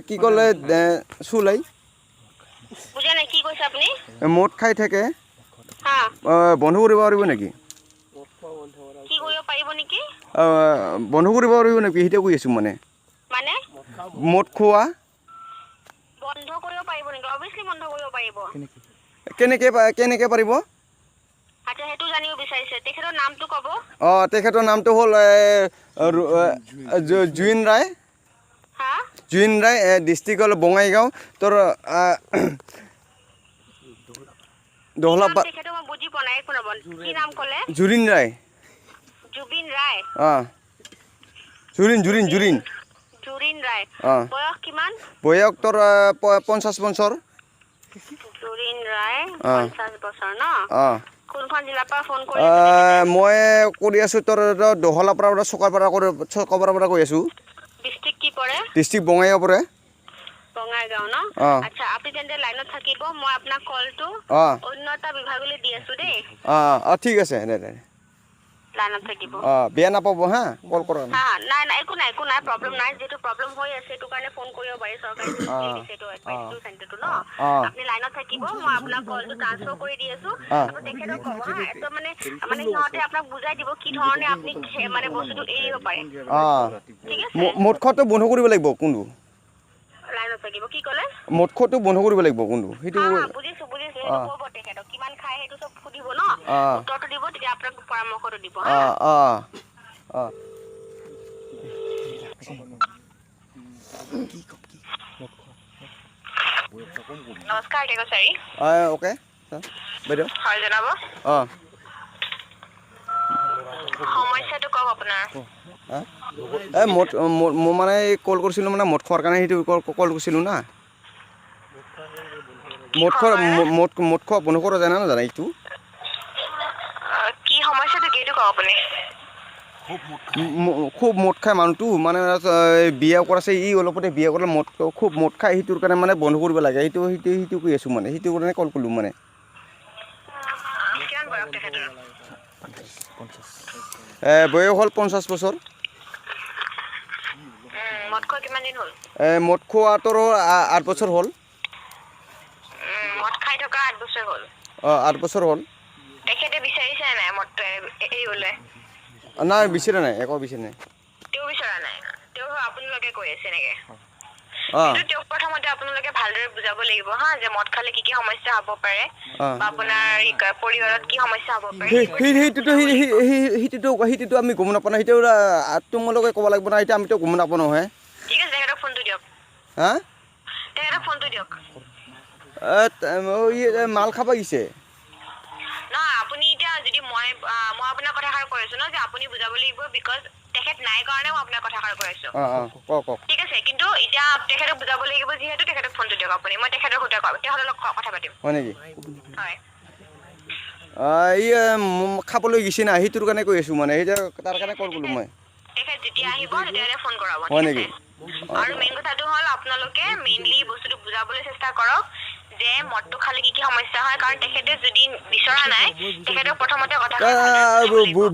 কি ক'লে চুলাই বুজা নাই কি কৈছে আপুনি মদ খাই থাকে হা বন্ধ কৰিব পাৰিব নেকি কি কৰিব পাৰিব নেকি বন্ধ কৰিব পাৰিব নেকি সেইটো কৈ আছোঁ মানে মানে মদ খোৱা বন্ধ কৰিব পাৰিব নেকি অবভিয়াছলি বন্ধ কৰিব পাৰিব কেনেকৈ পাৰিব আচ্ছা সেইটো জানিব বিচাৰিছে তেখেতৰ নামটো ক'ব তেখেতৰ নামটো হ'ল জুইন ৰায় হা জুইন ৰায় ডিষ্ট্ৰিক্ট হ'ল বঙাইগাঁও তোৰ দহলাপাত তেখেতৰ মই বুজি পোৱা নাই একো নবল কি নাম ক'লে জুৰিন ৰায় জুবিন ৰায় জুৰিন জুৰিন ৰায় বয়স কিমান বয়স তোৰ 50 বছৰ জুৰিন ৰায় 50 বছৰ ন কোনখন জিলাৰ পৰা ফোন কৰি মই কৰি আছোঁ তোৰ দহলাপাৰা পৰা চকাপাৰা পৰা কৈ আছোঁ ডিষ্ট্ৰিক্ট কি পৰে ডিষ্ট্ৰিক্ট বঙাইগাঁও পৰে বঙাইগাঁও ন আচ্ছা আপুনি তেন্তে লাইনত থাকিব মই আপোনাক কলটো অন্য এটা বিভাগলৈ দি আছোঁ দেই ঠিক আছে দে লাইনত থাকিব বেয়া নাপাব হা কল কৰা হা নাই একো নাই প্ৰব্লেম নাই যেটো প্ৰব্লেম হৈ আছে সেইটো কাৰণে ফোন কৰিব পাৰি চৰকাৰী দিছেটো এডভাইসটো চেণ্টাৰটো ন আপুনি লাইনত থাকিব মই আপোনাক কলটো ট্ৰান্সফাৰ কৰি দি আছোঁ আপুনি তেখেতক ক'ব হা এটো মানে সিহঁতে আপোনাক বুজাই দিব কি ধৰণে আপুনি মানে বস্তুটো এৰিব পাৰে ঠিক আছে মদ খোৱাটো বন্ধ কৰিব লাগিব কোনটো লাইনত থাকিব কি ক'লে মদ খোৱাটো বন্ধ কৰিব লাগিব কোনটো সেইটো বুজিছোঁ সেইটো ক'ব তেখেতক কিমান খায় সেইটো চব সুধিব ন উত্তৰটো দিব তেতিয়া আপোনাক পৰামৰ্শটো দিব নমস্কাৰ টেকচাৰী অ'কে বাইদেউ হয় জনাব সমস্যাটো কওক আপোনাৰ মই মানে কল কৰিছিলোঁ মানে মদ খোৱাৰ কাৰণে সেইটো কল কৰিছিলোঁ না মদ খোৱা বন্ধ কৰা যায় না নাজানে এইটো কি সমস্যাটো কিটো কওক আপুনি খুব মদ খায় মানুহটো মানে বিয়া কৰাছে অলপতে বিয়া কৰালে খুব মদ খায় সেইটোৰ কাৰণে মানে বন্ধ কৰিব লাগে সেইটো কৈ আছোঁ মানে সেইটো কাৰণে কল কৰিলোঁ মানে কিমান বয়স তেখেতৰ বয়স হ'ল 50 বছৰ মদ খোৱা কিমান দিন হ'ল মদ খোৱাটোৰ 8 বছৰ হ'ল মদ খাই থকা 8 বছৰ হ'ল 8 বছৰ হ'ল তেখেতে বিচাৰিছে নাই মদটো এৰিবলৈ নাই বিচৰা নাই একো বিচৰা নাই তেওঁ বিচৰা নাই তেওঁ আপোনালোকে কৈ আছে নেকি কিন্তু তেওঁক প্ৰথমতে আপোনালোকে ভালদৰে বুজাব লাগিব হা যে মদ খালে কি সমস্যা হ'ব পাৰে বা আপোনাৰ পৰিবাৰত কি সমস্যা হ'ব পাৰে সেইটোতো আমি গম নাপাওঁ সেইটো তোমালোকে ক'ব লাগিব না এতিয়া আমিতো গম নাপাওঁ নহয় ঠিক আছে তেখেতক ফোনটো দিয়ক হা তেখেতক ফোনটো দিয়ক মাল খাব গৈছে নহয় আপুনি এতিয়া যদি মই আপোনাৰ কথাষাৰ কৈ আছোঁ ন যে আপুনি বুজাব লাগিব বিকজ তেখেত নাই কাৰণে মই আপোনাৰ কথাষাৰ কৈ আছোঁ কওক ঠিক আছে কিন্তু এতিয়া তেখেতক বুজাব লাগিব যিহেতু তেখেতক ফোনটো দিয়ক আপুনি মই তেখেতৰ সৈতে কথা পাতিম হয় নেকি হয় খাবলৈ গৈছে না সেইটোৰ কাৰণে কৈ আছোঁ মানে সেইটো তাৰ কাৰণে কল কৰিলোঁ মই তেখেত যেতিয়া আহিব তেতিয়াহ'লে ফোন কৰাব হয় নেকি আৰু মেইন কথাটো হ'ল আপোনালোকে মেইনলি বস্তুটো বুজাবলৈ চেষ্টা কৰক যে মদটো খালে কি সমস্যা হয় কাৰণ তেখেতে যদি বিচৰা নাই তেখেতক প্ৰথমতে কথা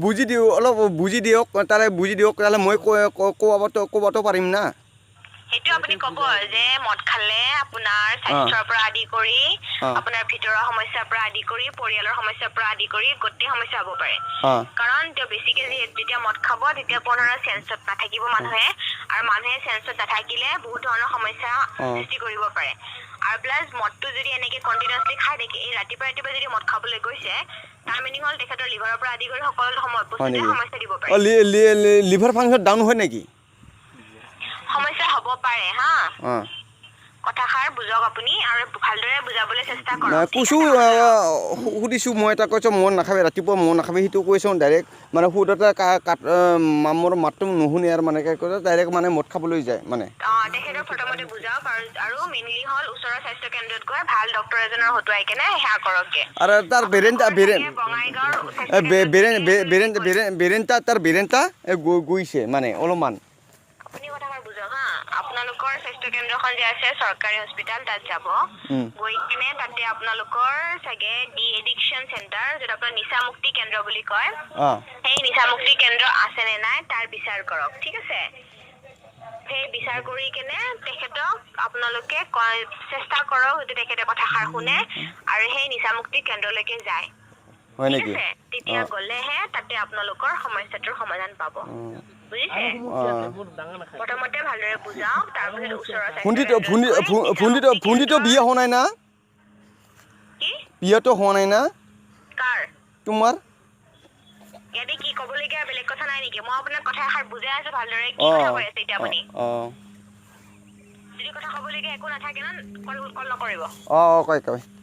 বুজি দিওঁ অলপ বুজি দিয়ক তাহলে মই ক'বতো পাৰিম না সেইটো আপুনি ক'ব যে মদ খালে আপোনাৰ স্বাস্থ্যৰ পৰা আদি কৰি আপোনাৰ ভিতৰৰ সমস্যাৰ পৰা আদি কৰি পৰিয়ালৰ সমস্যাৰ পৰা আদি কৰি গোটেই সমস্যা হ'ব পাৰে কাৰণ তেওঁ বেছিকে যেতিয়া মদ খাব তেতিয়া কোনো ধৰণৰ চেন্সত নাথাকিব মানুহে আৰু মানুহে চেন্সত নাথাকিলে বহুত ধৰণৰ সমস্যা সৃষ্টি কৰিব পাৰে আৰু প্লাছ মদটো যদি এনেকৈ কণ্টিনিউৱাছলি খাই থাকে এই ৰাতিপুৱা যদি মদ খাবলৈ গৈছে তাৰ মিনিং হ'ল তেখেতৰ লিভাৰৰ পৰা আদি কৰি সকলো সমস্যা দিব পাৰে লিভাৰ ফাংচন ডাউন হয় নেকি সমস্যা হ'ব পাৰে হা কথাষাৰ বুজক আপুনি আৰু ভালদৰে বুজাবলৈ চেষ্টা কৰক কৈছোঁ সুধিছোঁ মই এটা কৈছোঁ মদ নাখাবি ৰাতিপুৱা মদ নাখাবি সেইটো কৈছোঁ ডাইৰেক্ট মানে সুধতে মোৰ মাতটো নুশুনে আৰু মানে কৈছে ডাইৰেক্ট মানে মদ খাবলৈ যায় মানে তেখেতক প্ৰথমতে বুজাওক আৰু মেইনলি হ'ল ওচৰৰ স্বাস্থ্য কেন্দ্ৰত গৈ ভাল ডক্তৰ এজনৰ হতুৱাই কেনে সেয়া কৰকগে আৰু তাৰ বেৰেণ্টা গৈছে মানে অলপমান আপুনি কথাষাৰ বুজক হা আপোনালোকৰ স্বাস্থ্য কেন্দ্ৰখন যে আছে চৰকাৰী হস্পিটাল তাত যাব গৈ কিনে তাতে আপোনালোকৰ চাগে ডি এডিকশ্যন চেণ্টাৰ যেটা আপোনাৰ নিচামুক্তি কেন্দ্ৰ বুলি কয় সেই নিচামুক্তি কেন্দ্ৰ আছে নে নাই তাৰ বিচাৰ কৰক ঠিক আছে সেই বিচাৰ কৰি কিনে তেখেতক আপোনালোকে চেষ্টা কৰক যদি তেখেতে কথাষাৰ শুনে আৰু সেই নিচামুক্তি কেন্দ্ৰলৈকে যায় হয় নেকি তেতিয়া গ'লেহে তাতে আপোনালোকৰ সমস্যাটোৰ সমাধান পাব বুজিছে প্ৰথমতে ভালদৰে বুজাওক তাৰপিছত ওচৰৰ ভুন্দিটো বিয়া হোৱা নাই না কি বিয়াটো হোৱা নাই না কাৰ তোমাৰ ইয়াতে কি ক'বলগীয়া বেলেগ কথা নাই নেকি মই আপোনাক কথা এষাৰ বুজাই আছো ভালদৰে কি কথা কৈ আছে এতিয়া আপুনি যদি কথা ক'বলগীয়া একো নাথাকে না কল নকৰিব কয়